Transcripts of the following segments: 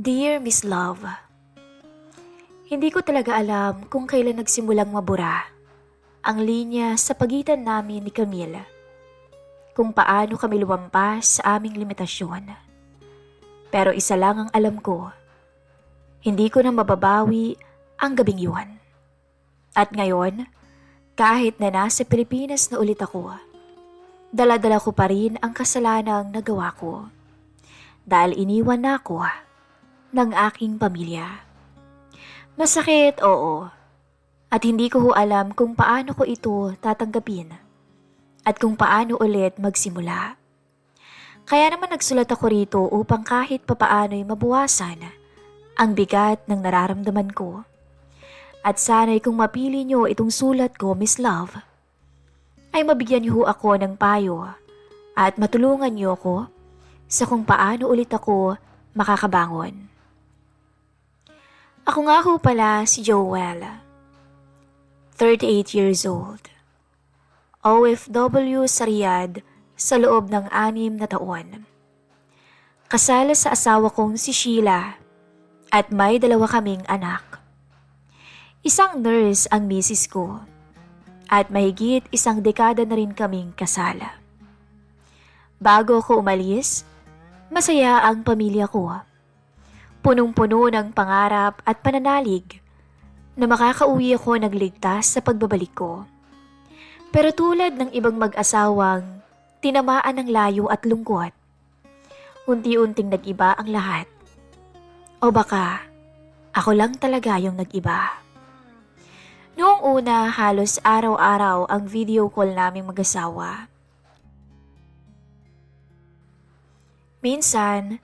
Dear Miss Love, hindi ko talaga alam kung kailan nagsimulang mabura ang linya sa pagitan namin ni Camille. Kung paano kami lumampas sa aming limitasyon. Pero isa lang ang alam ko, hindi ko na mababawi ang gabing yun. At ngayon, kahit na nasa Pilipinas na ulit ako, dala-dala ko pa rin ang kasalanang nagawa ko. Dahil iniwan na ako ng aking pamilya. Masakit, oo. At hindi ko alam kung paano ko ito tatanggapin at kung paano ulit magsimula. Kaya naman nagsulat ako rito upang kahit papaano'y mabawasan ang bigat ng nararamdaman ko. At sana'y kung mapili niyo itong sulat ko, Miss Love, ay mabigyan niyo ako ng payo at matulungan niyo ako sa kung paano ulit ako makakabangon. Ako nga ho pala si Joel, 38 years old. OFW sa Riyadh sa loob ng 6 na taon. Kasal sa asawa kong si Sheila at may 2 kaming anak. Isang nurse ang misis ko at mahigit 1 dekada na rin kaming kasal. Bago ko umalis, masaya ang pamilya ko. Punong-puno ng pangarap at pananalig na makakauwi ako ng ligtas sa pagbabalik ko. Pero tulad ng ibang mag-asawang tinamaan ng layo at lungkot, unti-unting nag-iba ang lahat. O baka, ako lang talaga yung nag-iba. Noong una, halos araw-araw ang video call naming mag-asawa. Minsan,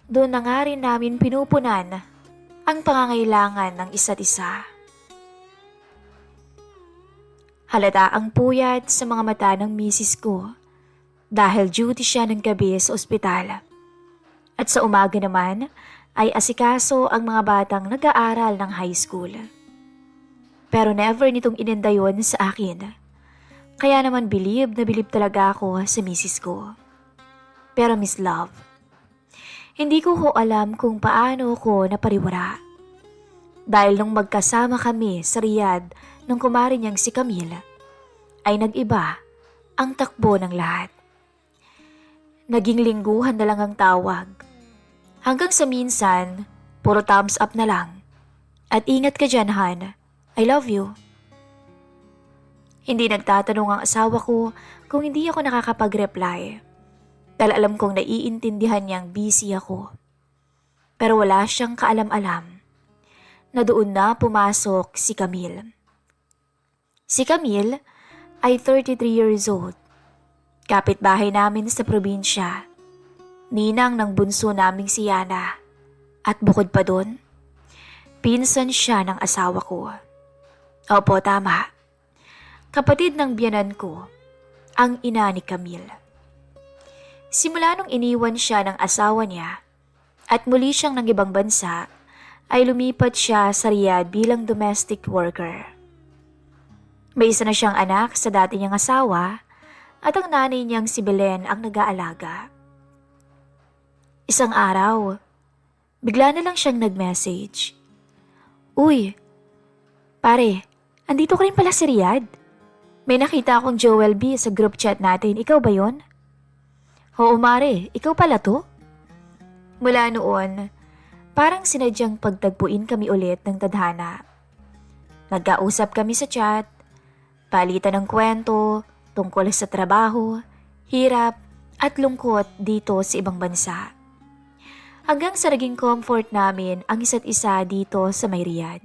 doon na nga rin namin pinupunan ang pangangailangan ng isa't isa. Halata ang puyat sa mga mata ng misis ko dahil duty siya ng gabi sa ospital. At sa umaga naman ay asikaso ang mga batang nag-aaral ng high school. Pero never nitong inenda yun sa akin. Kaya naman bilib na bilib talaga ako sa misis ko. Pero Miss Love, hindi ko ho alam kung paano ko napariwara. Dahil nung magkasama kami sa Riyadh nung kumari niyang si Camille, ay nag-iba ang takbo ng lahat. Naging lingguhan na lang ang tawag. Hanggang sa minsan, puro thumbs up na lang. At ingat ka dyan, Han. I love you. Hindi nagtatanong ang asawa ko kung hindi ako nakakapag-reply. Dahil alam kong naiintindihan niyang busy ako. Pero wala siyang kaalam-alam na doon na pumasok si Camille. Si Camille ay 33 years old. Kapitbahay namin sa probinsya. Ninang ng bunso naming si Yana. At bukod pa doon, pinsan siya ng asawa ko. Opo, tama. Kapatid ng biyanan ko, ang ina ni Camille. Simula nung iniwan siya ng asawa niya at muli siyang ng ibang bansa, ay lumipat siya sa Riyadh bilang domestic worker. May isa na siyang anak sa dati niyang asawa at ang nanay niyang si Belen ang nag-aalaga. Isang araw, bigla na lang siyang nag-message. Uy, pare, andito ka rin pala sa Riyadh. May nakita akong Joel B sa group chat natin, ikaw ba yon? Oo mare, ikaw pala to? Mula noon, parang sinadyang pagtagpuin kami ulit ng tadhana. Nagkausap kami sa chat, palitan ng kwento tungkol sa trabaho, hirap at lungkot dito sa ibang bansa. Hanggang sa naging comfort namin ang isa't isa dito sa may Riyadh.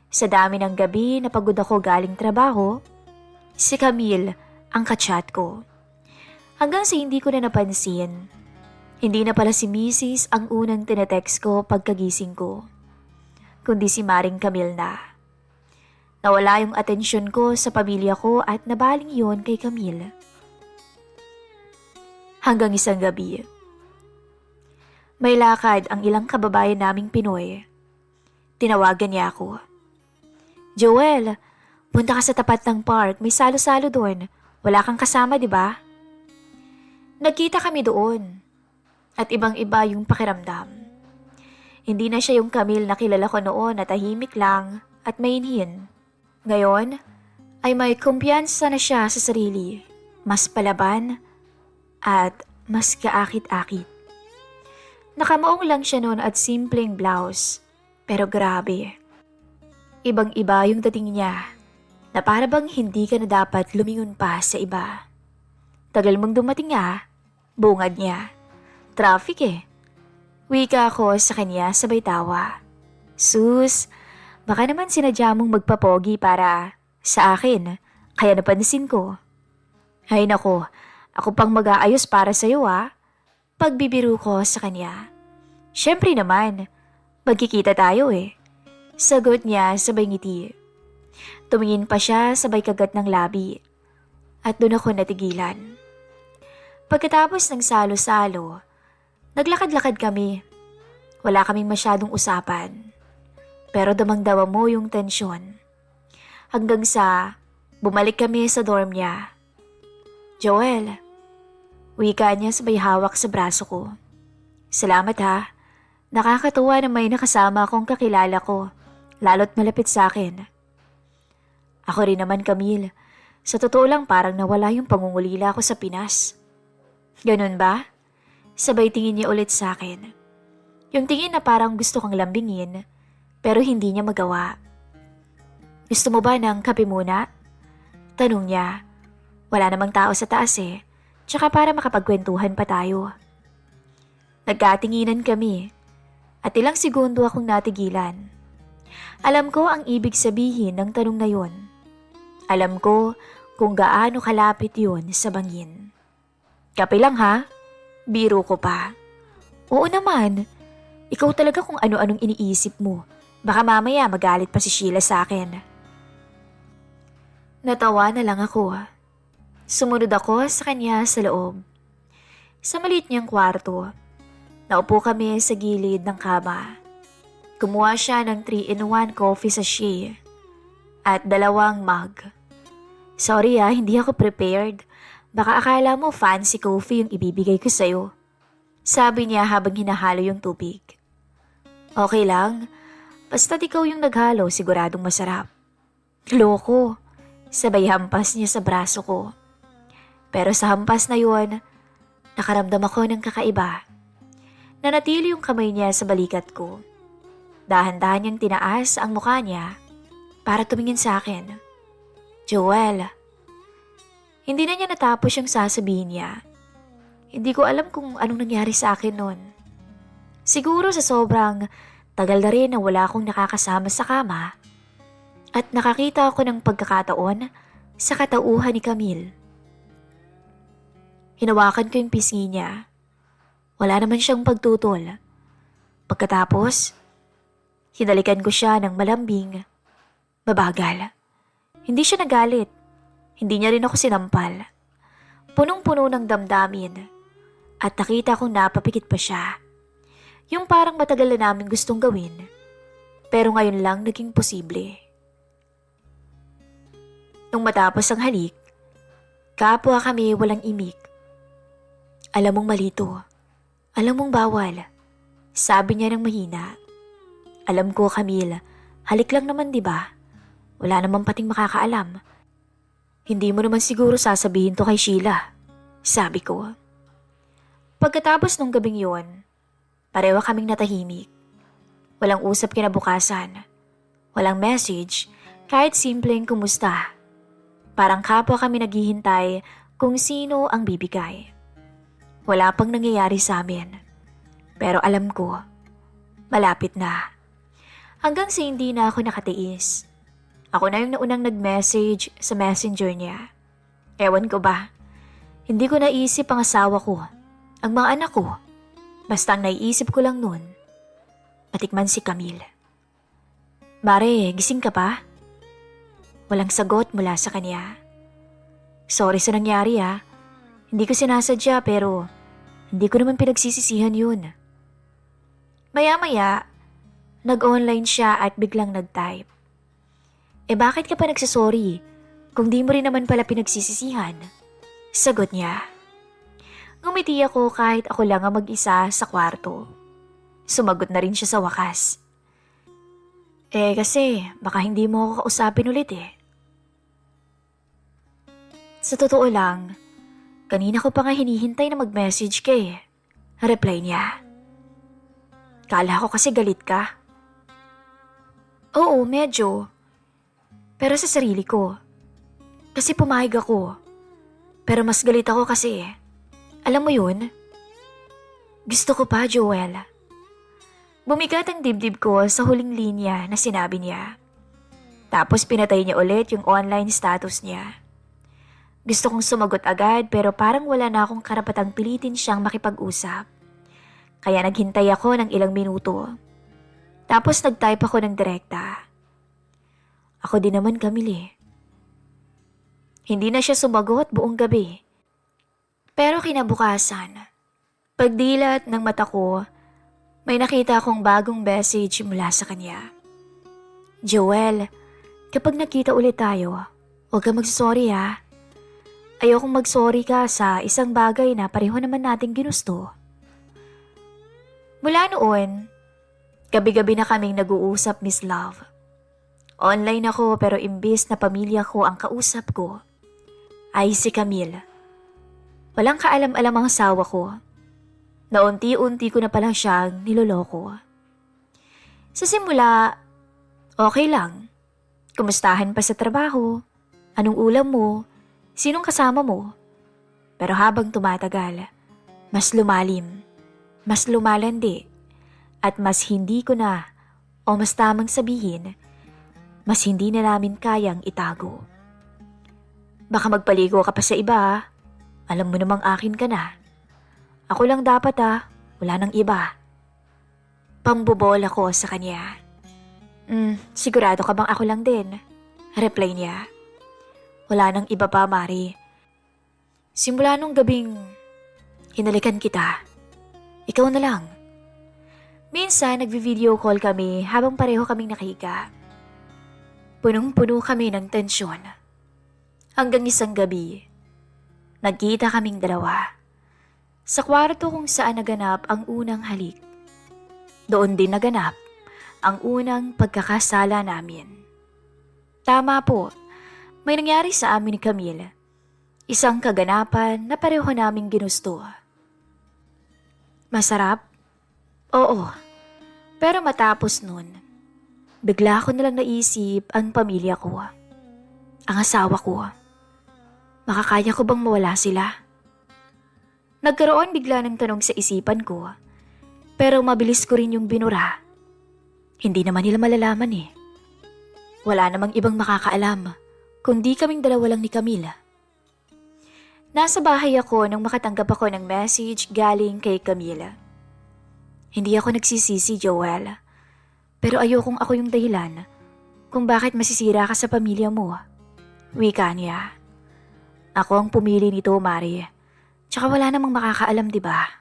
Sa dami ng gabi na pagod ako galing trabaho, si Camille ang kachat ko. Hanggang sa hindi ko na napansin, hindi na pala si Mrs. ang unang tinetext ko pagkagising ko, kundi si Maring Camille na. Nawala yung atensyon ko sa pamilya ko at nabaling yon kay Camille. Hanggang isang gabi, may lakad ang ilang kababayan naming Pinoy. Tinawagan niya ako. Joel, punta ka sa tapat ng park, may salo-salo doon. Wala kang kasama, di ba? Nagkita kami doon. At ibang-iba yung pakiramdam. Hindi na siya yung Camille na kilala ko noon na tahimik lang at mainhin. Ngayon, ay may kumpiyansa na siya sa sarili, mas palaban at mas kaakit-akit. Nakamaong lang siya noon at simpleng blouse, pero grabe. Ibang-iba yung dating niya, na para bang hindi ka na dapat lumingon pa sa iba. Tagal mong dumating bungad niya. Traffic Wika ako sa kanya sabay tawa. Sus, baka naman sinadya mong magpapogi para sa akin, kaya napansin ko. Ay nako, ako pang mag-aayos para sa'yo Pagbibiro ko sa kanya. Siyempre naman, magkikita tayo Sagot niya sabay ngiti. Tumingin pa siya sabay kagat ng labi. At doon ako natigilan. Pagkatapos ng salo-salo, naglakad-lakad kami. Wala kaming masyadong usapan. Pero damang-dama mo yung tensyon. Hanggang sa bumalik kami sa dorm niya. Joel, wika niya sabay hawak sa braso ko. Salamat Nakakatuwa na may nakasama akong kakilala ko, lalo't malapit sa akin. Ako rin naman, Camille. Sa totoo lang parang nawala yung pangungulila ko sa Pinas. Ganun ba? Sabay tingin niya ulit sa akin. Yung tingin na parang gusto kang lambingin, pero hindi niya magawa. Gusto mo ba ng kape muna? Tanong niya. Wala namang tao sa taas tsaka para makapagkwentuhan pa tayo. Nagkatinginan kami. At ilang segundo akong natigilan. Alam ko ang ibig sabihin ng tanong na yon. Alam ko kung gaano kalapit yun sa bangin. Kape lang Biro ko pa. Oo naman. Ikaw talaga kung ano-anong iniisip mo. Baka mamaya magalit pa si Sheila sa akin. Natawa na lang ako. Sumunod ako sa kanya sa loob. Sa maliit niyang kwarto. Naupo kami sa gilid ng kama. Kumuha siya ng 3-in-1 coffee sachet at 2 mug. Sorry hindi ako prepared. Baka akala mo fancy coffee yung ibibigay ko sa'yo. Sabi niya habang hinahalo yung tubig. Okay lang. Basta't ikaw yung naghalo, siguradong masarap. Loko. Sabay hampas niya sa braso ko. Pero sa hampas na yun, nakaramdam ako ng kakaiba. Nanatili yung kamay niya sa balikat ko. Dahan-dahan niyang tinaas ang mukha niya para tumingin sa akin. Joel. Hindi na niya natapos yung sasabihin niya. Hindi ko alam kung anong nangyari sa akin noon. Siguro sa sobrang tagal na rin na wala akong nakakasama sa kama at nakakita ako ng pagkakataon sa katauhan ni Camille. Hinawakan ko yung pisngi niya. Wala naman siyang pagtutol. Pagkatapos, hinalikan ko siya ng malambing. Mabagal. Hindi siya nagalit. Hindi niya rin ako sinampal. Punong-puno ng damdamin. At nakita kong napapikit pa siya. Yung parang matagal na namin gustong gawin. Pero ngayon lang naging posible. Nung matapos ang halik, kapwa kami walang imik. Alam mong malito. Alam mong bawal. Sabi niya ng mahina. Alam ko, Camille, halik lang naman, di ba? Wala naman pating makakaalam. Hindi mo naman siguro sasabihin to kay Sheila. Sabi ko. Pagkatapos nung gabing yon, pareho kaming natahimik. Walang usap kinabukasan. Walang message, kahit simpleng kumusta. Parang kapwa kami naghihintay kung sino ang bibigay. Wala pang nangyayari sa amin. Pero alam ko, malapit na. Hanggang sa hindi na ako nakatiis. Ako na yung naunang nag-message sa messenger niya. Ewan ko ba, hindi ko naisip ang asawa ko, ang mga anak ko. Basta ang naiisip ko lang nun, matikman si Camille. Mare, gising ka pa? Walang sagot mula sa kanya. Sorry sa nangyari Hindi ko sinasadya pero hindi ko naman pinagsisisihan yun. Maya-maya, nag-online siya at biglang nag-type. Bakit ka pa nagsasorry kung di mo rin naman pala pinagsisisihan? Sagot niya. Ngumiti ako kahit ako lang ang mag-isa sa kwarto. Sumagot na rin siya sa wakas. Kasi baka hindi mo ako kausapin ulit eh. Sa totoo lang, kanina ko pa nga hinihintay na mag-message ka eh. Reply niya. Kala ko kasi galit ka. Oo, medyo. Pero sa sarili ko. Kasi pumayag ako. Pero mas galit ako kasi alam mo yun? Gusto ko pa, Joel. Bumigat ang dibdib ko sa huling linya na sinabi niya. Tapos pinatay niya ulit yung online status niya. Gusto kong sumagot agad pero parang wala na akong karapatang pilitin siyang makipag-usap. Kaya naghintay ako ng ilang minuto. Tapos nag-type ako ng direkta. Ako din naman, Camille. Hindi na siya sumagot buong gabi. Pero kinabukasan, pagdilat ng mata ko, may nakita akong bagong message mula sa kanya. Joel, kapag nakita ulit tayo, huwag ka mag-sorry ha. Ayokong mag-sorry ka sa isang bagay na pareho naman nating ginusto. Mula noon, gabi-gabi na kaming nag-uusap, Miss Love. Online ako pero imbis na pamilya ko ang kausap ko, ay si Camille. Walang kaalam-alam ang asawa ko. Naunti-unti ko na pala siyang niloloko. Sa simula, okay lang. Kumustahan pa sa trabaho, anong ulam mo, sinong kasama mo. Pero habang tumatagal, mas lumalim, mas lumalandi, at mas hindi ko na, o mas tamang sabihin, mas hindi na namin kayang itago. Baka magpaligo ka pa sa iba, alam mo namang akin ka na. Ako lang dapat wala nang iba. Pambobola ko sa kanya. Sigurado ka bang ako lang din? Reply niya. Wala nang iba pa, Mari. Simula nung gabing hinalikan kita, ikaw na lang. Minsan nagvi-video call kami habang pareho kaming nakahiga. Punong-puno kami ng tensyon. Hanggang isang gabi, nagkita kaming dalawa. Sa kwarto kung saan naganap ang unang halik. Doon din naganap ang unang pagkakasala namin. Tama po, may nangyari sa amin ni Camille. Isang kaganapan na pareho naming ginusto. Masarap? Oo. Pero matapos nun, bigla ko nalang naisip ang pamilya ko. Ang asawa ko. Makakaya ko bang mawala sila? Nagkaroon bigla ng tanong sa isipan ko, pero mabilis ko rin yung binura. Hindi naman nila malalaman eh. Wala namang ibang makakaalam, kundi kaming dalawa lang ni Camille. Nasa bahay ako nang makatanggap ako ng message galing kay Camille. Hindi ako nagsisisi, Joel, pero ayokong ako yung dahilan kung bakit masisira ka sa pamilya mo. Wika niya. Ako ang pumili nito, Mari. Tsaka wala namang makakaalam, di ba?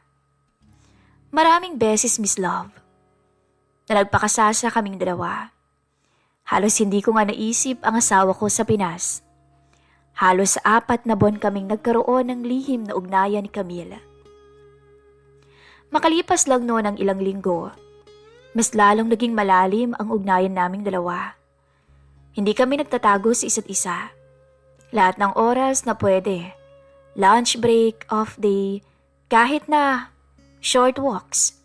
Maraming beses, Miss Love, na nagpakasasa kaming dalawa. Halos hindi ko nga naisip ang asawa ko sa Pinas. Halos 4 na buwan kaming nagkaroon ng lihim na ugnayan ni Camille. Makalipas lang noon ang ilang linggo, mas lalong naging malalim ang ugnayan naming dalawa. Hindi kami nagtatago sa isa't isa. Lahat ng oras na pwede. Lunch break, off day, kahit na short walks,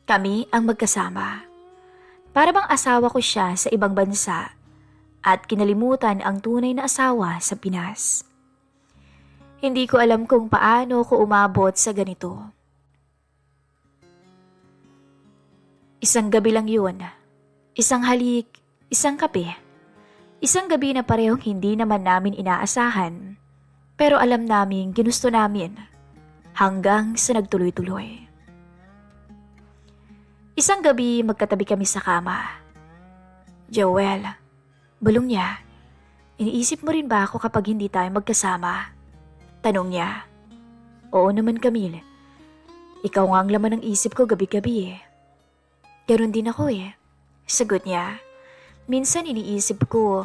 kami ang magkasama. Para bang asawa ko siya sa ibang bansa at kinalimutan ang tunay na asawa sa Pinas. Hindi ko alam kung paano ko umabot sa ganito. Isang gabi lang yun. Isang halik, isang kape. Isang gabi na parehong hindi naman namin inaasahan. Pero alam namin ginusto namin hanggang sa nagtuloy-tuloy. Isang gabi magkatabi kami sa kama. Joel, bulong niya, iniisip mo rin ba ako kapag hindi tayo magkasama? Tanong niya. Oo naman, Camille. Ikaw nga ang laman ng isip ko gabi-gabi eh. Ganon din ako eh. Sagot niya. Minsan iniisip ko,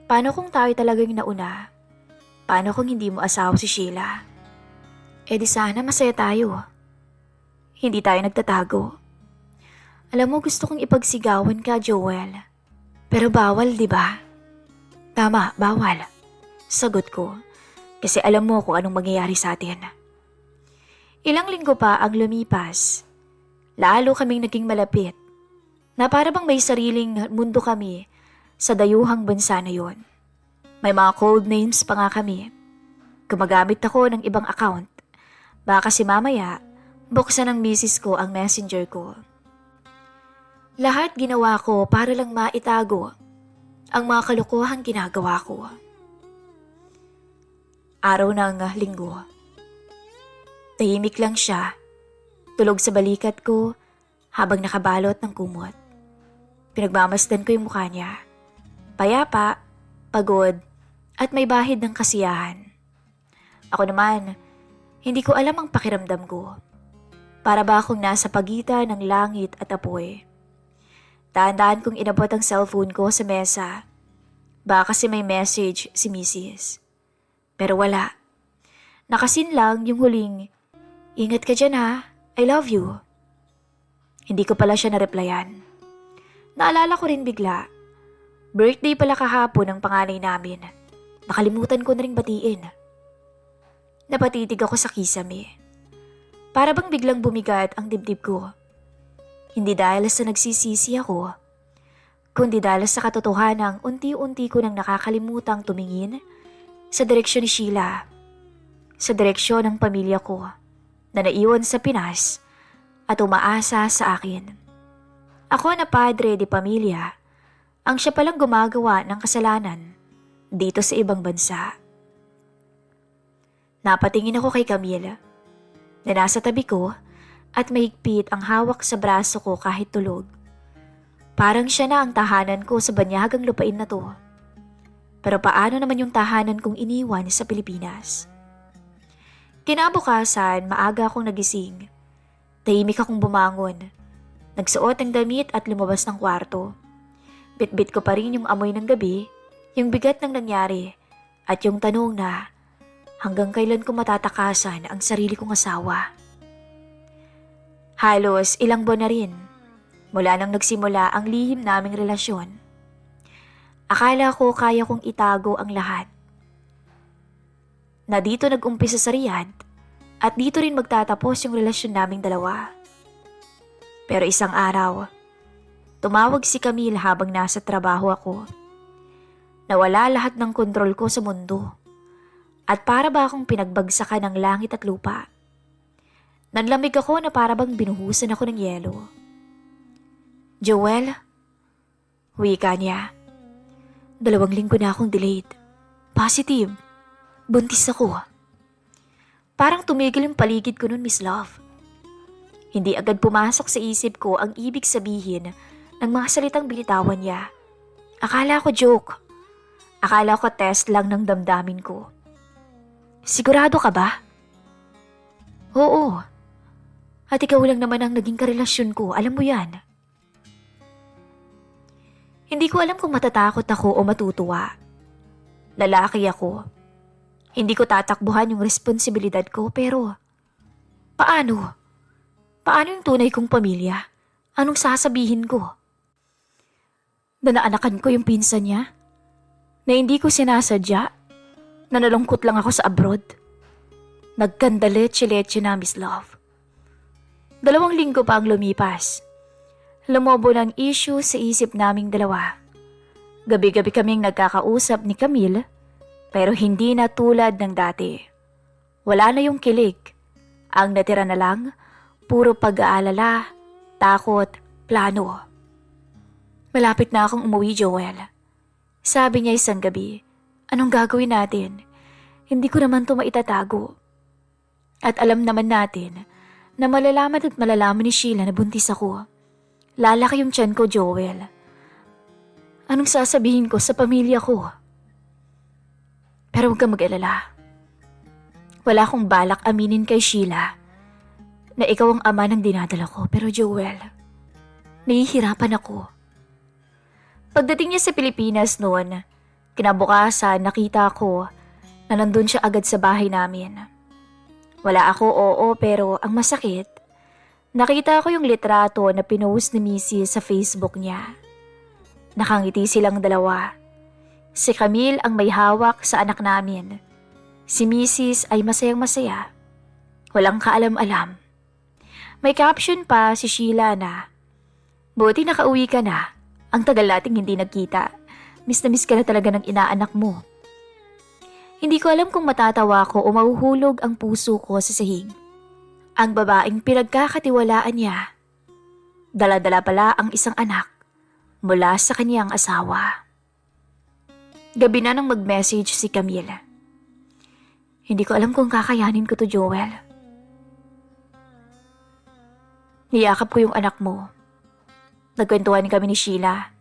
paano kung tayo talagang nauna? Paano kung hindi mo asawa si Sheila? Di sana masaya tayo. Hindi tayo nagtatago. Alam mo, gusto kong ipagsigawan ka, Joel. Pero bawal, di ba? Tama, bawal. Sagot ko, kasi alam mo kung anong mangyayari sa atin. Ilang linggo pa ang lumipas. Lalo kaming naging malapit, na para bang may sariling mundo kami sa dayuhang bansa na yon. May mga code names pa nga kami. Gumagamit ako ng ibang account. Baka kasi mamaya, buksan ng misis ko ang messenger ko. Lahat ginawa ko para lang maitago ang mga kalokohang ginagawa ko. Araw ng linggo. Tahimik lang siya, tulog sa balikat ko habang nakabalot ng kumot. Pinagmamasdan ko yung mukha niya. Payapa, pagod, at may bahid ng kasiyahan. Ako naman, hindi ko alam ang pakiramdam ko. Para ba akong nasa pagitan ng langit at apoy. Dahan-dahan kong inabot ang cellphone ko sa mesa. Baka kasi may message si Mrs. Pero wala. Nakasin lang yung huling, "Ingat ka dyan ha, I love you." Hindi ko pala siya na-replyan. Naalala ko rin bigla. Birthday pala kahapon ng panganay namin. Nakalimutan ko na rin batiin. Napatitig ako sa kisame. Para bang biglang bumigat ang dibdib ko. Hindi dahil sa nagsisisi ako, kundi dahil sa katotohanang unti-unti ko nang nakakalimutang tumingin sa direksyon ni Sheila, sa direksyon ng pamilya ko na naiwan sa Pinas at umaasa sa akin. Ako na padre di pamilya, ang siya palang gumagawa ng kasalanan dito sa ibang bansa. Napatingin ako kay Camille, na nasa tabi ko at mahigpit ang hawak sa braso ko kahit tulog. Parang siya na ang tahanan ko sa banyagang lupain na to. Pero paano naman yung tahanan kong iniwan sa Pilipinas? Kinabukasan, maaga akong nagising. Tahimik akong bumangon. Nagsuot ng damit at lumabas ng kwarto. Bit-bit ko pa rin yung amoy ng gabi, yung bigat ng nangyari, at yung tanong na, hanggang kailan ko matatakasan ang sarili kong asawa? Halos ilang buwan na rin, mula nang nagsimula ang lihim naming relasyon. Akala ko kaya kong itago ang lahat. Na dito nag-umpisa sa Riyadh at dito rin magtatapos yung relasyon naming dalawa. Pero isang araw, tumawag si Camille habang nasa trabaho ako. Nawala lahat ng kontrol ko sa mundo. At para ba akong pinagbagsakan ng langit at lupa. Nanlamig ako na para bang binuhusan ako ng yelo. "Joel?" Wika niya. 2 linggo na akong delayed. Positive. Buntis ako. Parang tumigil yung paligid ko nun, Miss Love. Hindi agad pumasok sa isip ko ang ibig sabihin ng mga salitang binitawan niya. Akala ko joke. Akala ko test lang ng damdamin ko. "Sigurado ka ba?" "Oo. At ikaw lang naman ang naging karelasyon ko, alam mo yan." Hindi ko alam kung matatakot ako o matutuwa. Lalaki ako. Hindi ko tatakbuhan yung responsibilidad ko, pero paano? Paano yung tunay kong pamilya? Anong sasabihin ko? Na naanakan ko yung pinsan niya? Na hindi ko sinasadya? Na nalungkot lang ako sa abroad? Nagkanda leche-leche na, Miss Love. 2 linggo pa ang lumipas. Lumobo ng issue sa isip naming dalawa. Gabi-gabi kaming nagkakausap ni Camille, pero hindi na tulad ng dati. Wala na yung kilig. Ang natira na lang, puro pag-aalala, takot, plano. Malapit na akong umuwi, Joel. Sabi niya isang gabi, "Anong gagawin natin? Hindi ko naman to maitatago." At alam naman natin na malalaman at malalaman ni Sheila na buntis ako. Lalaki yung tiyan ko, Joel. Anong sasabihin ko sa pamilya ko? Pero huwag kang mag-alala. Wala akong balak aminin kay Sheila na ikaw ang ama ng dinadala ko. Pero Joel, nahihirapan ako. Pagdating niya sa Pilipinas noon, kinabukasan nakita ko na nandun siya agad sa bahay namin. Wala ako, oo, pero ang masakit, Nakita ko yung litrato na pinost ni Mrs. sa Facebook niya. Nakangiti silang dalawa. Si Camille ang may hawak sa anak namin. Si Mrs. ay masayang masaya. Walang kaalam-alam. May caption pa si Sheila na, "Buti nakauwi ka na. Ang tagal nating hindi nagkita. Miss na miss ka na talaga ng inaanak mo." Hindi ko alam kung matatawa ko o mahuhulog ang puso ko sa sahig. Ang babaeng pinagkakatiwalaan niya, dala-dala pala ang isang anak mula sa kaniyang asawa. Gabi na nang mag-message si Camille. Hindi ko alam kung kakayanin ko to, Joel. Niyakap ko yung anak mo. Nagkwentuhan kami ni Sheila.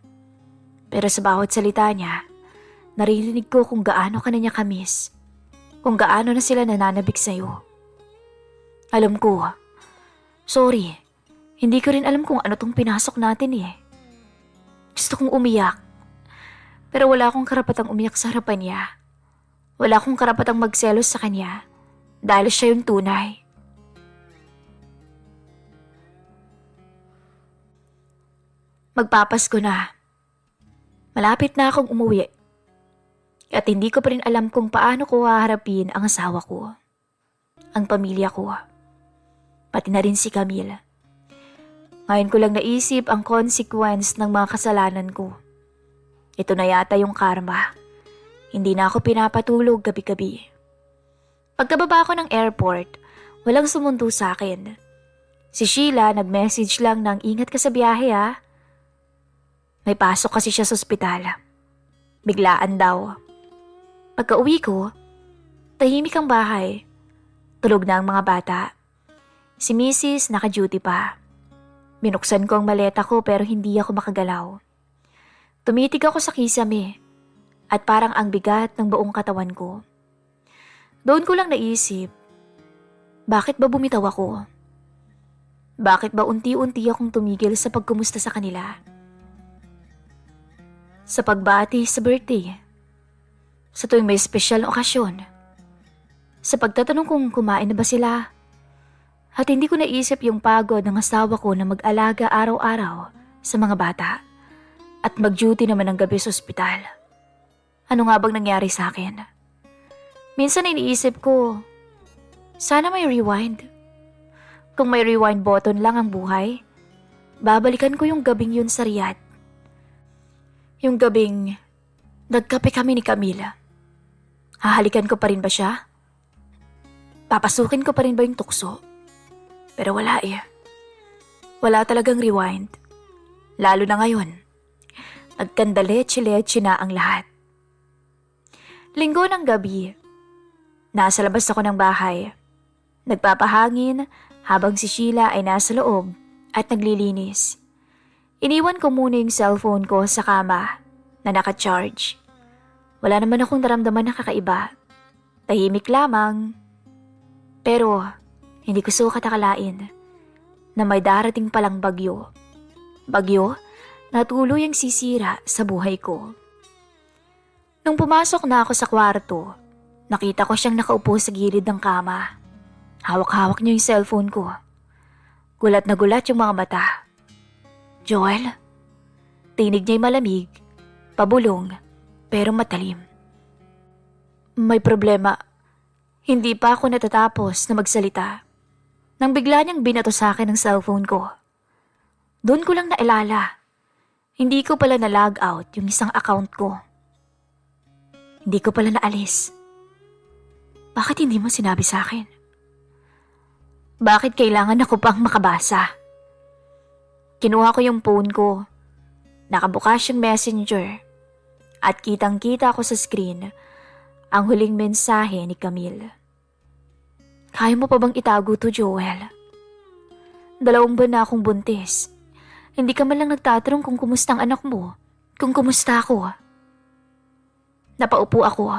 Pero sa bawat salita niya, naririnig ko kung gaano ka na niya kamiss. Kung gaano na sila nananabik sa'yo. Alam ko, sorry, hindi ko rin alam kung ano tong pinasok natin eh. Gusto kong umiyak. Pero wala akong karapatang umiyak sa harapan niya. Wala akong karapatang magselos sa kanya dahil siya yung tunay. Magpapasko na. Malapit na akong umuwi. At hindi ko pa rin alam kung paano ko haharapin ang asawa ko. Ang pamilya ko. Pati na rin si Camille. Ngayon ko lang naisip ang consequence ng mga kasalanan ko. Ito na yata yung karma. Hindi na ako pinapatulog gabi-gabi. Pagkababa ko ng airport, walang sumundo sa akin. Si Sheila nag-message lang ng ingat ka sa biyahe ha. May pasok kasi siya sa ospital. Biglaan daw. Pagka-uwi ko, tahimik ang bahay. Tulog na ang mga bata. Si Mrs. naka-duty pa. Binuksan ko ang maleta ko pero hindi ako makagalaw. Tumitig ako sa kisame at parang ang bigat ng buong katawan ko. Doon ko lang naisip, bakit ba bumitaw ako? Bakit ba unti-unti akong tumigil sa pagkumusta sa kanila? Sa pagbati sa birthday, sa tuwing may espesyal na okasyon, sa pagtatanong kung kumain na ba sila, at hindi ko naisip yung pagod ng asawa ko na mag-alaga araw-araw sa mga bata at mag-duty naman ng gabi sa ospital. Ano nga bang nangyari sa akin? Minsan iniisip ko, sana may rewind. Kung may rewind button lang ang buhay, babalikan ko yung gabing yun sa Riyadh. Yung gabing nagkape kami ni Camila. Hahalikan ko pa rin ba siya? Papasukin ko pa rin ba yung tukso? Pero wala eh. Wala talagang rewind. Lalo na ngayon. Nagkandaletse-letse na ang lahat. Linggo ng gabi. Nasa labas ako ng bahay. Nagpapahangin habang si Sheila ay nasa loob at naglilinis. Iniwan ko muna yung cellphone ko sa kama na naka-charge. Wala naman akong naramdaman na kakaiba. Tahimik lamang. Pero hindi ko sukat akalain na may darating palang bagyo. Bagyo na tuluyang sisira sa buhay ko. Nung pumasok na ako sa kwarto, nakita ko siyang nakaupo sa gilid ng kama. Hawak-hawak niya yung cellphone ko. Gulat na gulat yung mga mata. Joel? Tinig niya'y malamig, pabulong, pero matalim. May problema. Hindi pa ako natatapos na magsalita nang bigla niyang binato sa akin ang cellphone ko. Doon ko lang nailala. Hindi ko pala na-log out yung isang account ko. Hindi ko pala naalis. Bakit hindi mo sinabi sa akin? Bakit kailangan ako pang makabasa? Kinuha ko yung phone ko. Nakabukas yung messenger. At kitang-kita ko sa screen ang huling mensahe ni Camille. Kaya mo pa bang itago to, Joel? 2 buwan na akong buntis. Hindi ka man lang nagtatanong kung kumusta ang anak mo, kung kumusta ako. Napaupo ako.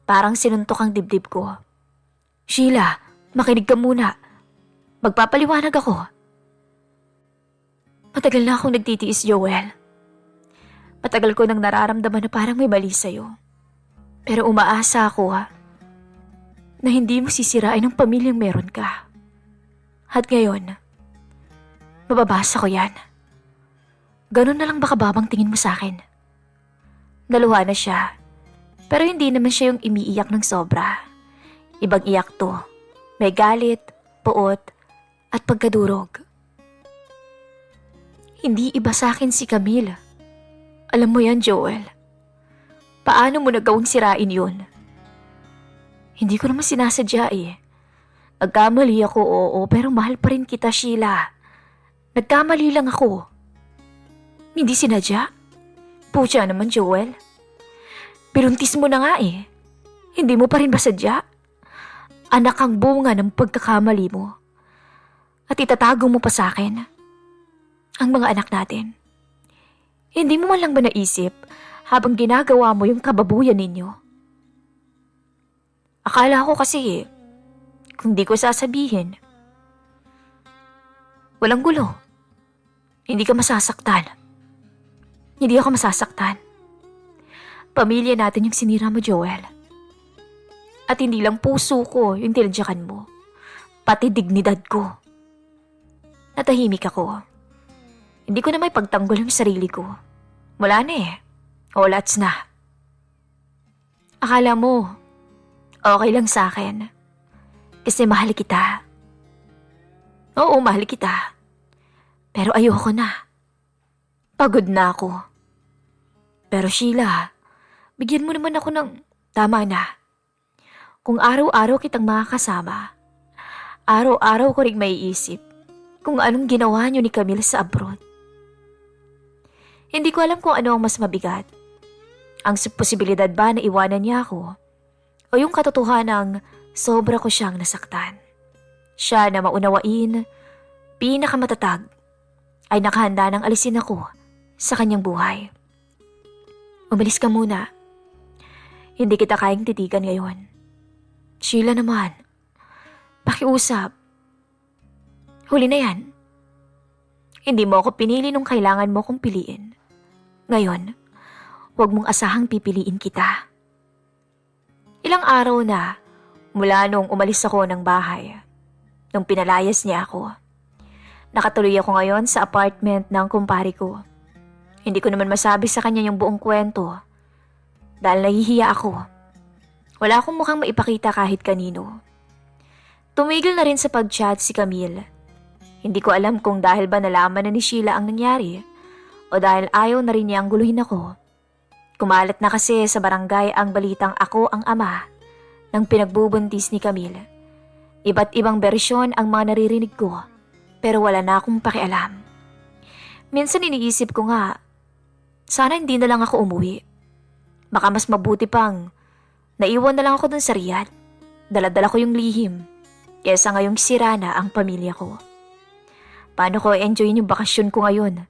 Parang sinuntok ang dibdib ko. Sheila, makinig ka muna. Magpapaliwanag ako. Matagal na akong nagtitiis, Joel. Matagal ko nang nararamdaman na parang may mali sa'yo. Pero umaasa ako na hindi mo sisirain ang pamilyang meron ka. At ngayon, Mababasa ko yan. Ganun na lang ba kababang tingin mo sa akin? Naluha na siya, pero hindi naman siya yung umiiyak ng sobra. Ibang iyak to. May galit, puot, at pagkadurog. Hindi iba sa akin si Camille. Alam mo yan, Joel. Paano mo nagawang sirain yun? Hindi ko naman sinasadya eh. Nagkamali ako, oo, pero mahal pa rin kita, Sheila. Nagkamali lang ako. Hindi sinadya? Pucha naman, Joel. Pinuntis mo na nga eh. Hindi mo pa rin ba sadya? Anak ang bunga ng pagkakamali mo. At itatago mo pa sa akin ang mga anak natin. Hindi mo man lang ba naisip habang ginagawa mo yung kababuyan ninyo? Akala ko kasi kung di ko sasabihin, walang gulo. Hindi ka masasaktan. Hindi ako masasaktan. Pamilya natin yung sinira mo, Joel. At hindi lang puso ko yung tinadyakan mo, pati dignidad ko. Natahimik ako. Hindi ko na may pagtanggol yung sarili ko. Wala na eh. All outs na. Akala mo, okay lang sa akin. Kasi mahal kita. Oo, mahal kita. Pero ayoko na. Pagod na ako. Pero Sheila, bigyan mo naman ako ng tama na. Kung araw-araw kitang makakasama, araw-araw ko rin maiisip kung anong ginawa niyo ni Camille sa abroad. Hindi ko alam kung ano ang mas mabigat. Ang posibilidad ba na iwanan niya ako o yung katotohanang sobra ko siyang nasaktan. Siya na maunawain, pinakamatatag, ay nakahanda ng alisin ako sa kanyang buhay. Umalis ka muna. Hindi kita kayang titigan ngayon. Sheila naman, pakiusap. Huli na yan. Hindi mo ako pinili nung kailangan mo kong piliin. Ngayon, huwag mong asahang pipiliin kita. Ilang araw na mula nung umalis ako ng bahay, nung pinalayas niya ako. Nakatuloy ako ngayon sa apartment ng kumpare ko. Hindi ko naman masabi sa kanya yung buong kwento dahil nahihiya ako. Wala akong mukhang maipakita kahit kanino. Tumigil na rin sa pag-chat si Camille. Hindi ko alam kung dahil ba nalaman na ni Sheila ang nangyari o dahil ayaw na rin niyang guluhin ako. Kumalat na kasi sa barangay ang balitang ako ang ama ng pinagbubuntis ni Camille. Iba't ibang bersyon ang mga naririnig ko pero wala na akong pakialam. Minsan iniisip ko nga, sana hindi na lang ako umuwi. Baka mas mabuti pang naiwan na lang ako dun sa Riyadh. Dala-dala ko yung lihim kesa ngayong sira na ang pamilya ko. Paano ko enjoyin yung bakasyon ko ngayon?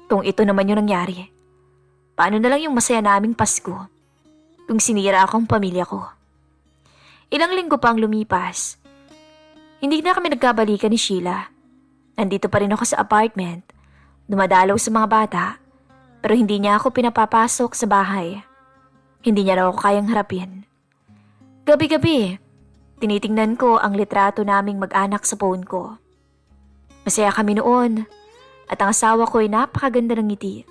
Kung ito naman yung nangyari, paano na lang yung masaya naming Pasko kung sinira akong pamilya ko? Ilang linggo pang lumipas, hindi na kami nagkabalikan ni Sheila. Nandito pa rin ako sa apartment, dumadalaw sa mga bata, pero hindi niya ako pinapapasok sa bahay. Hindi niya raw ako kayang harapin. Gabi-gabi, tinitingnan ko ang litrato naming mag-anak sa phone ko. Masaya kami noon at ang asawa ko ay napakaganda ng ngiti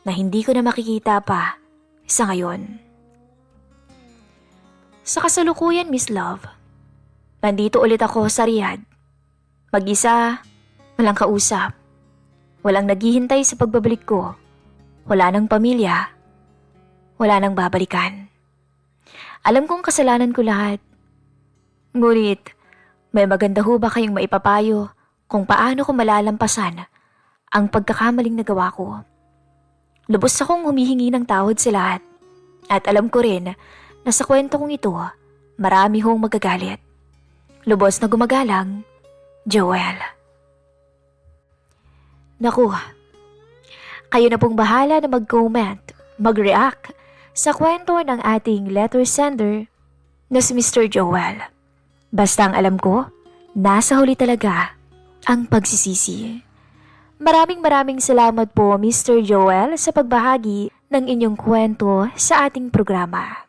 na hindi ko na makikita pa sa ngayon. Sa kasalukuyan, Miss Love, nandito ulit ako sa Riyadh. Mag-isa, walang kausap, walang naghihintay sa pagbabalik ko. Wala nang pamilya, wala nang babalikan. Alam kong kasalanan ko lahat. Ngunit, may maganda ho ba kayong maipapayo kung paano ko malalampasan ang pagkakamaling nagawa ko? Lubos akong humihingi ng tawad sa lahat. At alam ko rin na sa kwento kong ito, marami hong magagalit. Lubos na gumagalang, Joel. Naku, kayo na pong bahala na mag-comment, mag-react sa kwento ng ating letter sender na si Mr. Joel. Basta ang alam ko, nasa huli talaga ang pagsisisi. Maraming salamat po Mr. Joel sa pagbahagi ng inyong kwento sa ating programa.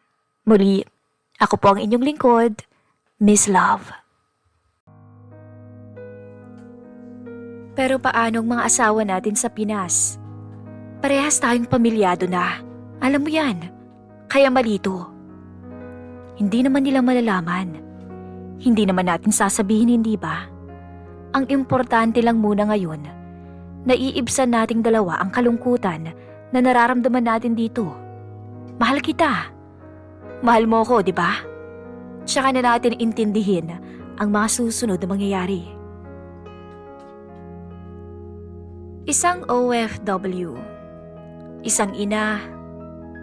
Muli, ako po ang inyong lingkod, Miss Love. Pero paanong mga asawa natin sa Pinas? Parehas tayong pamilyado na. Alam mo yan. Kaya malito. Hindi naman nila malalaman. Hindi naman natin sasabihin, hindi ba? Ang importante lang muna ngayon, naiibsan nating dalawa ang kalungkutan na nararamdaman natin dito. Mahal kita. Mahal mo ko, di ba? Tsaka na natin intindihin ang mga susunod na mangyayari. Isang OFW, isang ina,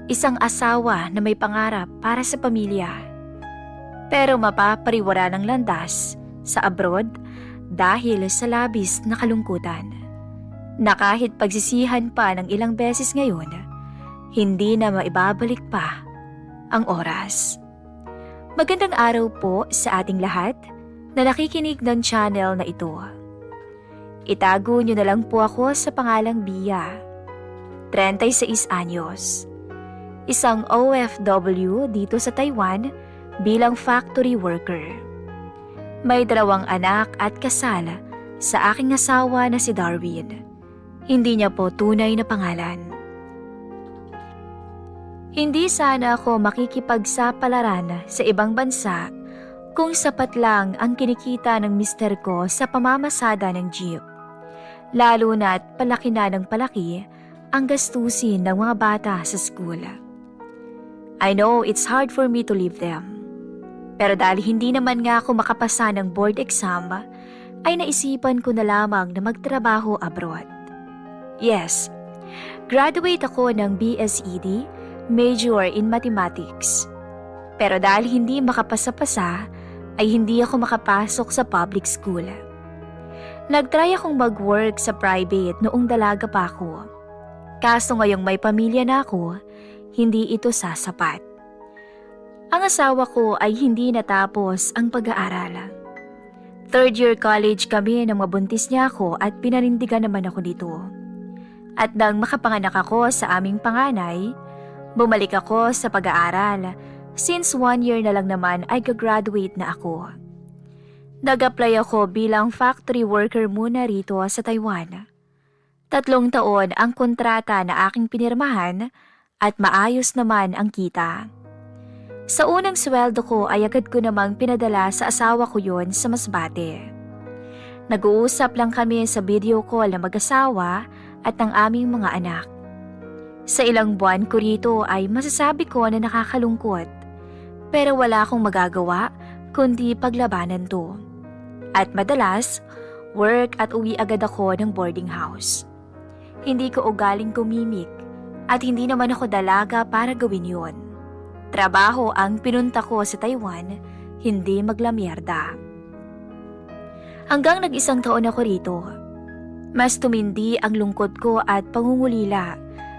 isang asawa na may pangarap para sa pamilya. Pero mapapariwara ng landas sa abroad dahil sa labis na kalungkutan. Na kahit pagsisihan pa ng ilang beses ngayon, hindi na maibabalik pa ang oras. Magandang araw po sa ating lahat na nakikinig ng channel na ito. Itago niyo na lang po ako sa pangalang Bia, 36 anyos. Isang OFW dito sa Taiwan bilang factory worker. May 2 anak at kasal sa aking asawa na si Darwin. Hindi niya po tunay na pangalan. Hindi sana ako makikipagsapalaran sa ibang bansa kung sapat lang ang kinikita ng mister ko sa pamamasada ng jeep. Lalo na't palaki na ng palaki ang gastusin ng mga bata sa school. I know it's hard for me to leave them. Pero dahil hindi naman nga ako makapasa ng board exam, ay naisipan ko na lamang na magtrabaho abroad. Yes, graduate ako ng BSED, major in mathematics. Pero dahil hindi makapasa-pasa, ay hindi ako makapasok sa public school. Nagtry akong mag-work sa private noong dalaga pa ako. Kaso ngayong may pamilya na ako, hindi ito sasapat. Ang asawa ko ay hindi natapos ang pag-aaral. 3rd year college kami nang mabuntis niya ako at pinanindigan naman ako dito. At nang makapanganak ako sa aming panganay, bumalik ako sa pag-aaral since 1 year na lang naman ay gagraduate na ako. Nag-apply ako bilang factory worker muna rito sa Taiwan. 3 taon ang kontrata na aking pinirmahan at maayos naman ang kita. Sa unang sweldo ko ay agad ko namang pinadala sa asawa ko yon sa Masbate. Nag-uusap lang kami sa video call na mag-asawa at ng aming mga anak. Sa ilang buwan ko rito ay masasabi ko na nakakalungkot, pero wala akong magagawa kundi paglabanan to. At madalas, work at uwi agad ako ng boarding house. Hindi ko ugaling kumimik at hindi naman ako dalaga para gawin yon. Trabaho ang pinunta ko sa Taiwan, hindi maglamyerda. Hanggang nag-1 taon ako rito, mas tumindi ang lungkot ko at pangungulila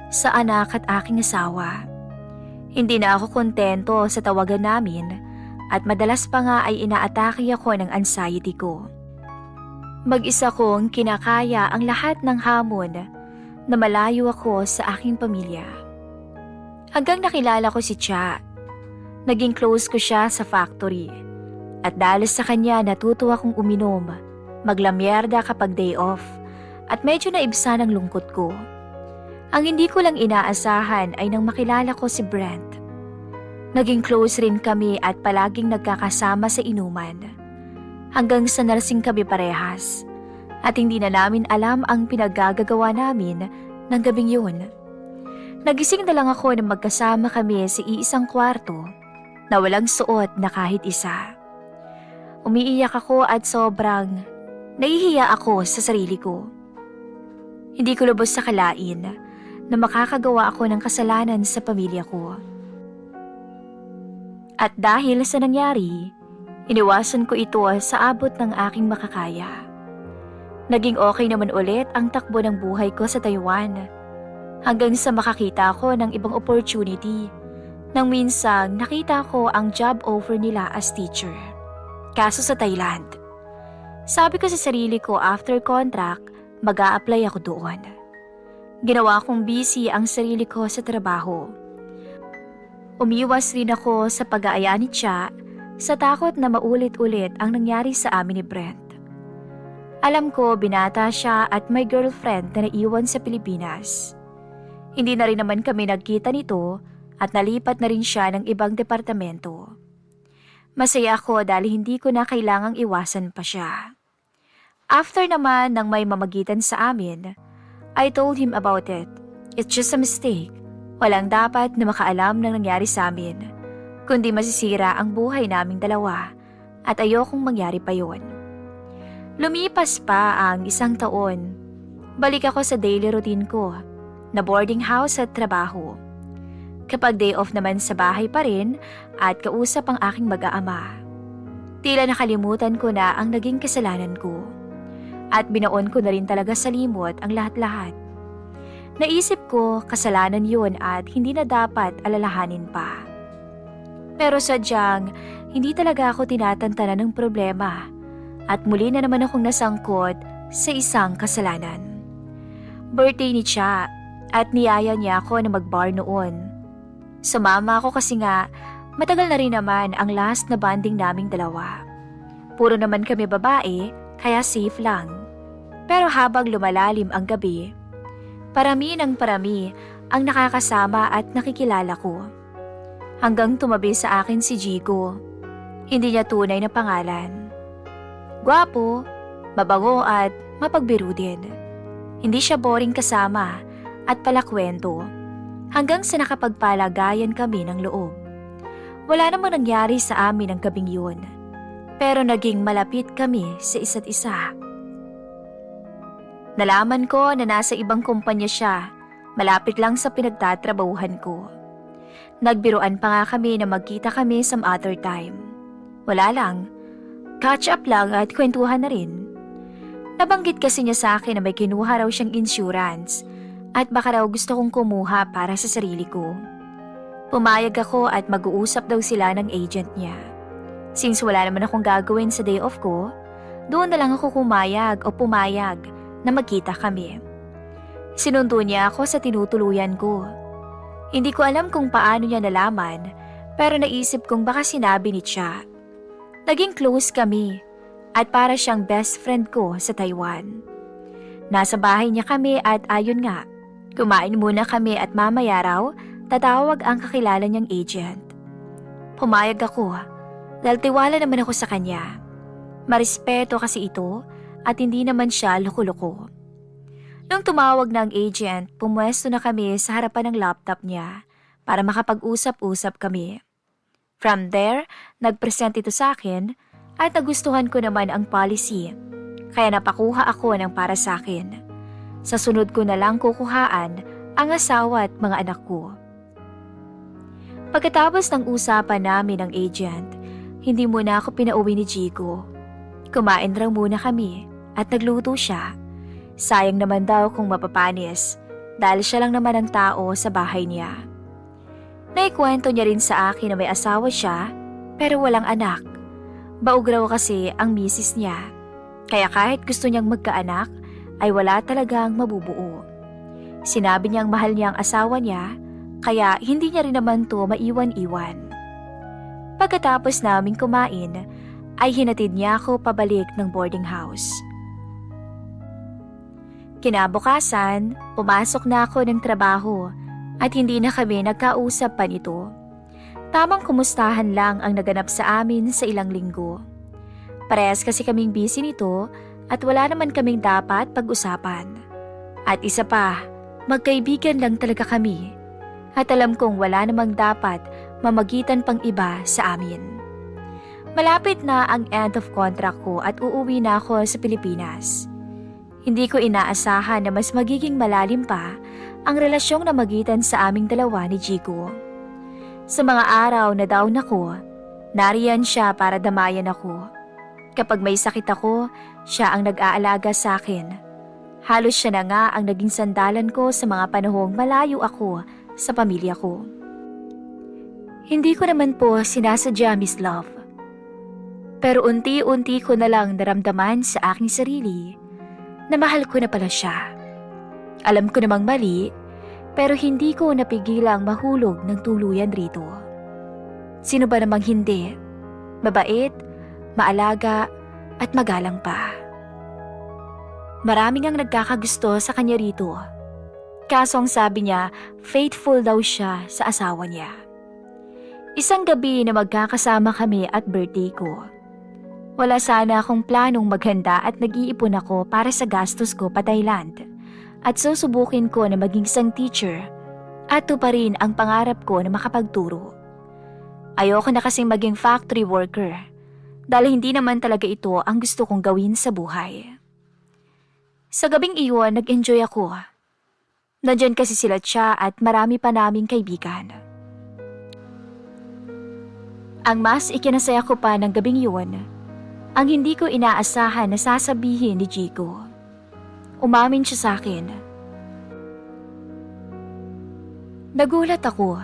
sa anak at aking asawa. Hindi na ako kontento sa tawagan namin at madalas pa nga ay inaatake ako ng anxiety ko. Mag-isa kong kinakaya ang lahat ng hamon na malayo ako sa aking pamilya. Hanggang nakilala ko si Cha. Naging close ko siya sa factory. At dahil sa kanya natuto akong uminom, maglamyerda kapag day off, at medyo naibsan ang lungkot ko. Ang hindi ko lang inaasahan ay nang makilala ko si Brent. Naging close rin kami at palaging nagkakasama sa inuman. Hanggang sa nalasing kami parehas. At hindi na namin alam ang pinaggagawa namin ng gabing yun. Nagising na lang ako na magkasama kami sa iisang kwarto na walang suot na kahit isa. Umiiyak ako at sobrang nahihiya ako sa sarili ko. Hindi ko lubos sa kalain na makakagawa ako ng kasalanan sa pamilya ko. At dahil sa nangyari, iniwasan ko ito sa abot ng aking makakaya. Naging okay naman ulit ang takbo ng buhay ko sa Taiwan. Hanggang sa makakita ko ng ibang opportunity. Nang minsang nakita ko ang job offer nila as teacher. Kaso sa Thailand. Sabi ko sa sarili ko after contract, mag-a-apply ako doon. Ginawa kong busy ang sarili ko sa trabaho. Umiwas rin ako sa pag-aaya ni Cha sa takot na maulit-ulit ang nangyari sa amin ni Brent. Alam ko binata siya at may girlfriend na naiwan sa Pilipinas. Hindi na rin naman kami nagkita nito at nalipat na rin siya ng ibang departamento. Masaya ako dahil hindi ko na kailangang iwasan pa siya. After naman ng may mamagitan sa amin, I told him about it. It's just a mistake. Walang dapat na makaalam ng nangyari sa amin, kundi masisira ang buhay naming dalawa at ayokong mangyari pa yon. Lumipas pa ang 1 taon. Balik ako sa daily routine ko, na boarding house at trabaho. Kapag day off naman sa bahay pa rin at kausap ang aking mag-aama. Tila nakalimutan ko na ang naging kasalanan ko. At binaon ko na rin talaga sa limot ang lahat-lahat. Naisip ko kasalanan yun at hindi na dapat alalahanin pa. Pero sadyang hindi talaga ako tinatantanan ng problema at muli na naman akong nasangkot sa isang kasalanan. Birthday ni Cha at niyaya niya ako na mag-bar noon. Sumama ako kasi nga matagal na rin naman ang last na bonding naming dalawa. Puro naman kami babae kaya safe lang. Pero habang lumalalim ang gabi, parami ng parami ang nakakasama at nakikilala ko. Hanggang tumabi sa akin si Jigo. Hindi niya tunay na pangalan. Gwapo, mabango at mapagbiro din. Hindi siya boring kasama at palakwento. Hanggang sa nakapagpalagayan kami ng loob. Wala namang nangyari sa amin ang gabing yun. Pero naging malapit kami sa isa't isa. Nalaman ko na nasa ibang kumpanya siya, malapit lang sa pinagtatrabahuhan ko. Nagbiruan pa nga kami na magkita kami some other time. Wala lang, catch up lang at kwentuhan na rin. Nabanggit kasi niya sa akin na may kinuha raw siyang insurance at baka raw gusto kong kumuha para sa sarili ko. Pumayag ako at mag-uusap daw sila ng agent niya. Since wala naman akong gagawin sa day off ko, doon na lang ako kumayag o pumayag na magkita kami. Sinundo niya ako sa tinutuluyan ko. Hindi ko alam kung paano niya nalaman, pero naisip kong baka sinabi ni Cha. Naging close kami at para siyang best friend ko sa Taiwan. Nasa bahay niya kami at ayun nga, kumain muna kami at mamaya raw tatawag ang kakilala niyang agent. Pumayag ako dahil tiwala naman ako sa kanya. Marespeto kasi ito at hindi naman siya loko-loko. Nung tumawag na ang agent, pumwesto na kami sa harapan ng laptop niya para makapag-usap-usap kami. From there, nag-present ito sa akin at nagustuhan ko naman ang policy, kaya napakuha ako ng para sa akin. Sa sunod ko na lang kukuhaan ang asawa at mga anak ko. Pagkatapos ng usapan namin ng agent, hindi muna ako pinauwi ni Jigo. Kumain raw muna kami at nagluto siya. Sayang naman daw kung mapapanis dahil siya lang naman ang tao sa bahay niya. Naikwento niya rin sa akin na may asawa siya pero walang anak. Baog raw kasi ang misis niya. Kaya kahit gusto niyang magkaanak ay wala talagang mabubuo. Sinabi niyang mahal niya ang asawa niya kaya hindi niya rin naman to maiwan-iwan. Pagkatapos naming kumain ay hinatid niya ako pabalik ng boarding house. Kinabukasan, pumasok na ako ng trabaho at hindi na kami nagkausap pa nito. Tamang kumustahan lang ang naganap sa amin sa ilang linggo. Parehas kasi kaming busy nito at wala naman kaming dapat pag-usapan. At isa pa, magkaibigan lang talaga kami. At alam kong wala namang dapat mamagitan pang iba sa amin. Malapit na ang end of contract ko at uuwi na ako sa Pilipinas. Hindi ko inaasahan na mas magiging malalim pa ang relasyong namagitan sa aming dalawa ni Jigo. Sa mga araw na down ako, nariyan siya para damayan ako. Kapag may sakit ako, siya ang nag-aalaga sa akin. Halos siya na nga ang naging sandalan ko sa mga panahong malayo ako sa pamilya ko. Hindi ko naman po sinasadya, Miss Love. Pero unti-unti ko na lang naramdaman sa aking sarili na mahal ko na pala siya. Alam ko namang mali, pero hindi ko napigilang mahulog ng tuluyan rito. Sino ba namang hindi? Mabait, maalaga, at magalang pa. Maraming ang nagkakagusto sa kanya rito. Kaso ang sabi niya, faithful daw siya sa asawa niya. Isang gabi na magkakasama kami at birthday ko. Wala sana akong planong maghanda at nag-iipon ako para sa gastos ko pa Thailand. At susubukin ko na maging isang teacher at tuparin ang pangarap ko na makapagturo. Ayoko na kasing maging factory worker dahil hindi naman talaga ito ang gusto kong gawin sa buhay. Sa gabing iyon, nag-enjoy ako. Nandyan kasi sila Cha at marami pa naming kaibigan. Ang mas ikinasaya ko pa ng gabing iyon, ang hindi ko inaasahan na sasabihin ni Jigo. Umamin siya sa akin. Nagulat ako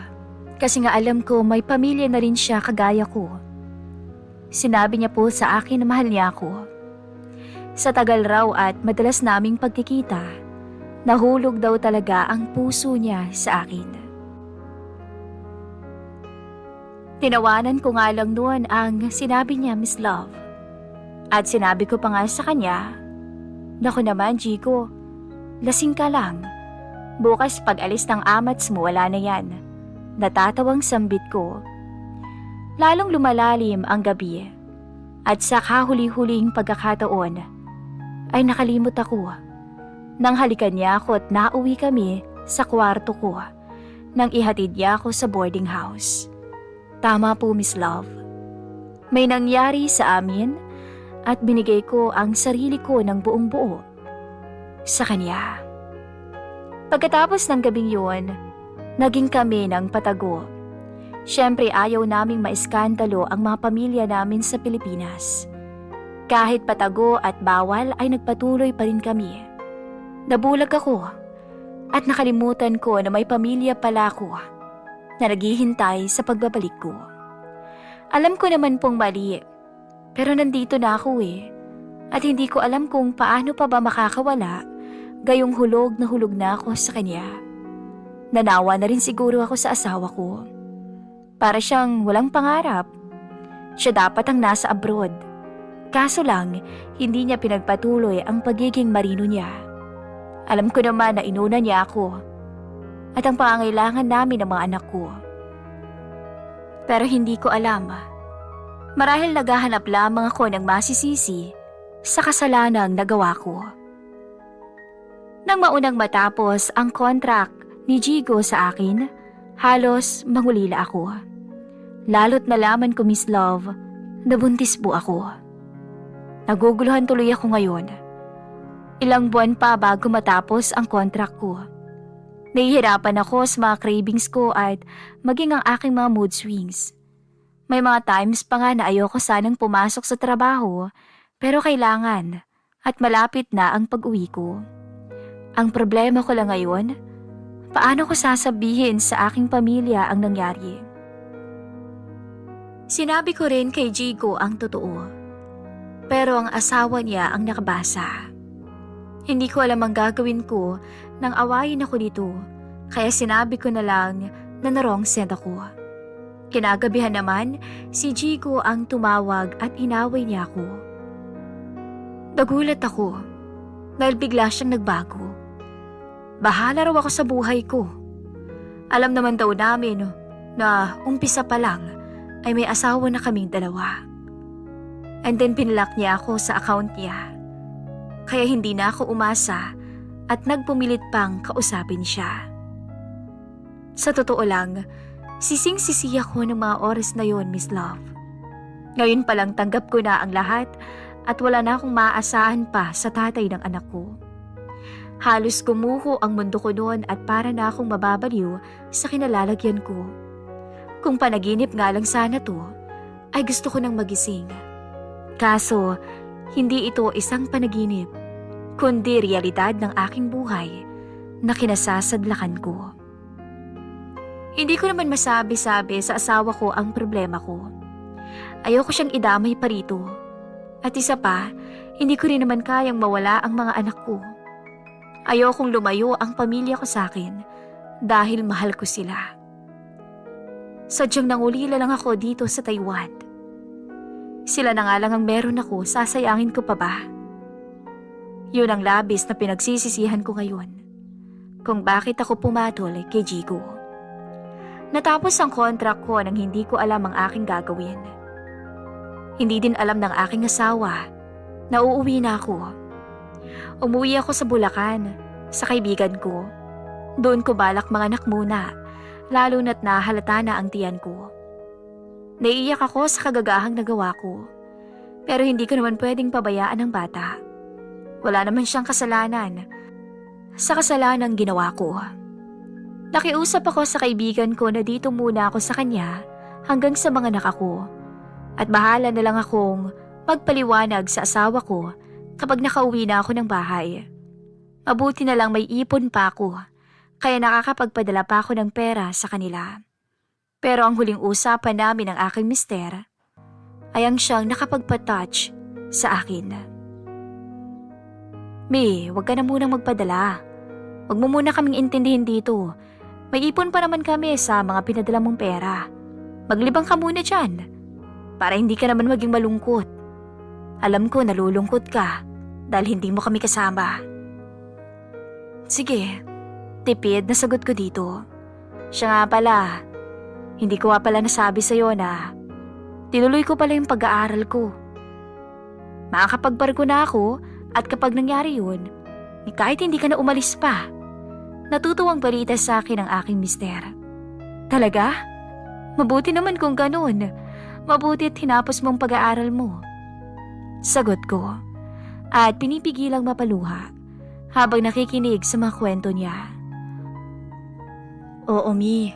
kasi nga alam ko may pamilya na rin siya kagaya ko. Sinabi niya po sa akin na mahal niya ako. Sa tagal raw at madalas naming pagkikita, nahulog daw talaga ang puso niya sa akin. Tinawanan ko nga lang noon ang sinabi niya, Miss Love. At sinabi ko pa nga sa kanya, naku naman Jigo, lasing ka lang. Bukas pag alis ng amats mo wala na yan. Natatawang sambit ko. Lalong lumalalim ang gabi. At sa kahuli-huling pagkakataon, ay nakalimot ako. Nang halikan niya ako at nauwi kami sa kwarto ko nang ihatid niya ako sa boarding house. Tama po, Miss Love. May nangyari sa amin at binigay ko ang sarili ko ng buong buo sa kanya. Pagkatapos ng gabing yun, naging kami ng patago. Siyempre ayaw naming maiskandalo ang mga pamilya namin sa Pilipinas. Kahit patago at bawal ay nagpatuloy pa rin kami. Nabulag ako at nakalimutan ko na may pamilya pala ako na naghihintay sa pagbabalik ko. Alam ko naman pong mali, pero nandito na ako at hindi ko alam kung paano pa ba makakawala gayong hulog na ako sa kanya. Nanawa na rin siguro ako sa asawa ko. Para siyang walang pangarap. Siya dapat ang nasa abroad. Kaso lang, hindi niya pinagpatuloy ang pagiging marino niya. Alam ko naman na inuna niya ako at ang pangangailangan namin ng mga anak ko. Pero hindi ko alam. Marahil naghahanap lamang ako ng masisisi sa kasalanang nagawa ko. Nang maunang matapos ang contract ni Jigo sa akin, halos mangulila ako. Lalo't nalaman ko, Miss Love, nabuntis po ako. Naguguluhan tuloy ako ngayon. Ilang buwan pa bago matapos ang contract ko. Nahihirapan ako sa mga cravings ko at maging ang aking mga mood swings. May mga times pa nga na ayoko sanang pumasok sa trabaho pero kailangan at malapit na ang pag-uwi ko. Ang problema ko lang ngayon, paano ko sasabihin sa aking pamilya ang nangyari? Sinabi ko rin kay Jigo ang totoo. Pero ang asawa niya ang nakabasa. Hindi ko alam ang gagawin ko nang awayin ako dito, kaya sinabi ko na lang na na-wrong send ako. Kinagabihan naman, si Jigo ang tumawag at inaway niya ako. Nagulat ako dahil bigla siyang nagbago. Bahala raw ako sa buhay ko. Alam naman daw namin na umpisa pa lang ay may asawa na kaming dalawa. And then pinlock niya ako sa account niya. Kaya hindi na ako umasa at nagpumilit pang kausapin siya. Sa totoo lang, sising-sisi ako ng mga oras na yon, Miss Love. Ngayon palang tanggap ko na ang lahat at wala na akong maaasahan pa sa tatay ng anak ko. Halos gumuho ang mundo ko noon at para na akong mababaliw sa kinalalagyan ko. Kung panaginip nga lang sana to, ay gusto ko nang magising. Kaso, hindi ito isang panaginip, kundi realidad ng aking buhay na kinasasadlakan ko. Hindi ko naman masabi-sabi sa asawa ko ang problema ko. Ayoko siyang idamay pa rito. At isa pa, hindi ko rin naman kayang mawala ang mga anak ko. Ayokong lumayo ang pamilya ko sa akin dahil mahal ko sila. Sadyang nangulila lang ako dito sa Taiwan. Sila na nga lang ang meron ako, sasayangin ko pa ba? Yun ang labis na pinagsisisihan ko ngayon kung bakit ako pumatol kay Jigo. Natapos ang contract ko nang hindi ko alam ang aking gagawin. Hindi din alam ng aking asawa na uuwi na ako. Umuwi ako sa Bulacan, sa kaibigan ko. Doon ko balak manganak muna, lalo na't nahalata na ang tiyan ko. Naiiyak ako sa kagagahang nagawa ko, pero hindi ko naman pwedeng pabayaan ang bata. Wala naman siyang kasalanan sa kasalanang ginawa ko. Nakiusap ako sa kaibigan ko na dito muna ako sa kanya hanggang sa mga anak ko, at bahala na lang akong magpaliwanag sa asawa ko kapag nakauwi na ako ng bahay. Mabuti na lang may ipon pa ako, kaya nakakapagpadala pa ako ng pera sa kanila. Pero ang huling usapan namin ng aking mister ay ang siyang nakapagpa-touch sa akin. May, huwag ka na munang magpadala. Huwag mo muna kaming intindihin dito. May ipon pa naman kami sa mga pinadala mong pera. Maglibang ka muna dyan, para hindi ka naman maging malungkot. Alam ko nalulungkot ka dahil hindi mo kami kasama. Sige, tipid na sagot ko dito. Siya nga pala, hindi ko nga pala nasabi sa'yo na tinuloy ko pala yung pag-aaral ko. Makakapagbarko na ako at kapag nangyari yun, kahit hindi ka na umalis pa, natutuwang balita sa akin ang aking mister. Talaga? Mabuti naman kung ganun. Mabuti at hinapos mong pag-aaral mo. Sagot ko at pinipigilang mapaluha habang nakikinig sa mga kwento niya. Oo, Mi.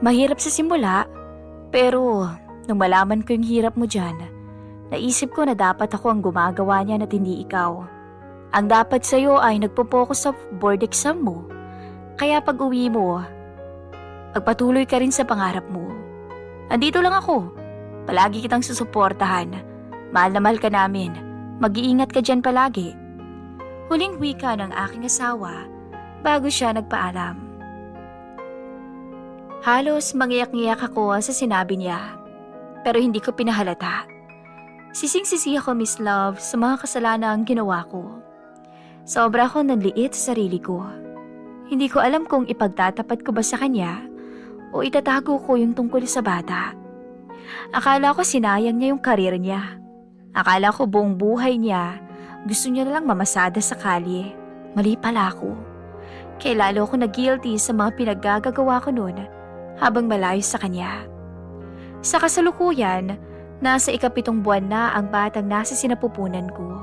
Mahirap sa simula, pero nung malaman ko yung hirap mo dyan, naisip ko na dapat ako ang gumagawa niyan at hindi ikaw. Ang dapat sa'yo ay nagpo-focus sa board exam mo. Kaya pag uwi mo, magpatuloy ka rin sa pangarap mo. Andito lang ako. Palagi kitang susuportahan. Mahal na mahal ka namin. Mag-iingat ka dyan palagi. Huling wika ng aking asawa bago siya nagpaalam. Halos mangiyak-ngiyak ako sa sinabi niya, pero hindi ko pinahalata. Sising-sisi ako, Miss Love, sa mga kasalanang ginawa ko. Sobra ako nanliit sa sarili ko. Hindi ko alam kung ipagtatapat ko ba sa kanya o itatago ko yung tungkol sa bata. Akala ko sinayang niya yung karir niya. Akala ko buong buhay niya gusto niya na lang mamasada sa kalye. Mali pala ako. Kaya lalo ako na-guilty sa mga pinaggagawa ko noon habang malayo sa kanya. Sa kasalukuyan, nasa 7 buwan na ang batang nasa sinapupunan ko.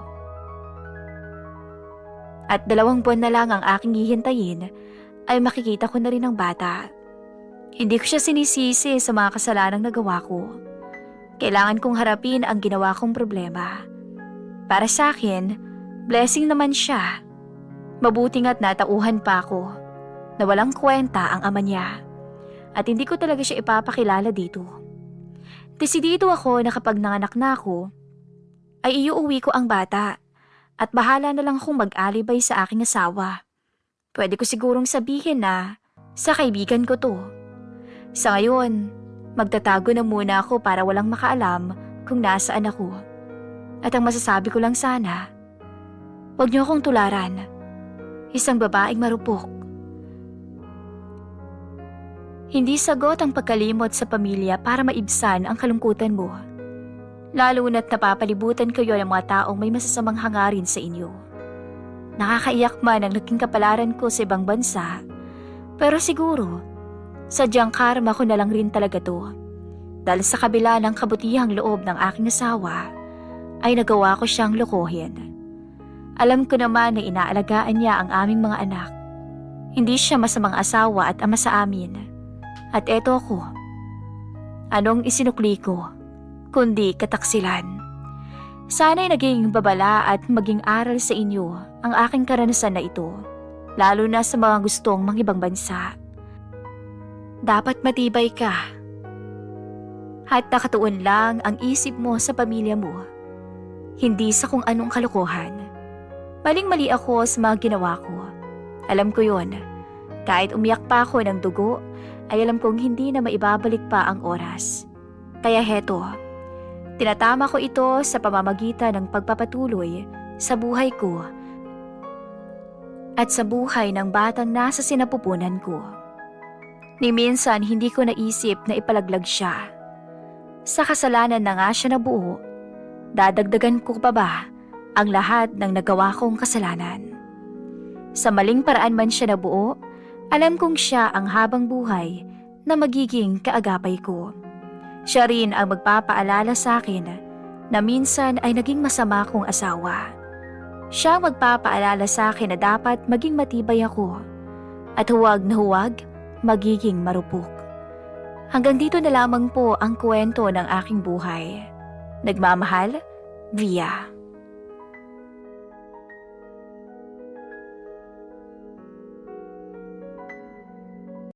At 2 buwan na lang ang aking hihintayin ay makikita ko na rin ang bata. Hindi ko siya sinisisi sa mga kasalanang nagawa ko. Kailangan kong harapin ang ginawa kong problema. Para sa akin, blessing naman siya. Mabuti nga't natauhan pa ako na walang kwenta ang ama niya. At hindi ko talaga siya ipapakilala dito. Desidido ako na kapag nanganak na ako, ay iuuwi ko ang bata at bahala na lang akong mag-alibay sa aking asawa. Pwede ko sigurong sabihin na sa kaibigan ko to. Sa ngayon, magtatago na muna ako para walang makaalam kung nasaan ako. At ang masasabi ko lang sana, huwag niyo akong tularan. Isang babaeng marupok. Hindi sagot ang pagkalimot sa pamilya para maibsan ang kalungkutan mo. Lalo na't napapalibutan kayo ng mga taong may masasamang hangarin sa inyo. Nakakaiyak man ang naging kapalaran ko sa ibang bansa, pero siguro, sadyang karma ko na lang rin talaga to. Dahil sa kabila ng kabutihang loob ng aking asawa, ay nagawa ko siyang lokohin. Alam ko naman na inaalagaan niya ang aming mga anak. Hindi siya masamang asawa at ama sa amin. At eto ako. Anong isinukli ko, kundi kataksilan. Sana'y naging babala at maging aral sa inyo ang aking karanasan na ito, lalo na sa mga gustong mangibang bansa. Dapat matibay ka. At nakatuon lang ang isip mo sa pamilya mo, hindi sa kung anong kalokohan. Maling-mali ako sa mga ginawa ko. Alam ko yon. Kahit umiyak pa ako ng dugo, ay alam kong hindi na maibabalik pa ang oras. Kaya heto, tinatama ko ito sa pamamagitan ng pagpapatuloy sa buhay ko at sa buhay ng batang nasa sinapupunan ko. Ni minsan hindi ko naisip na ipalaglag siya. Sa kasalanan na nga siya nabuo, dadagdagan ko pa ba ang lahat ng nagawa kong kasalanan? Sa maling paraan man siya nabuo, alam kong siya ang habang buhay na magiging kaagapay ko. Siya rin ang magpapaalala sa akin na minsan ay naging masama kong asawa. Siya ang magpapaalala sa akin na dapat maging matibay ako at huwag na huwag magiging marupok. Hanggang dito na lamang po ang kwento ng aking buhay. Nagmamahal, Via.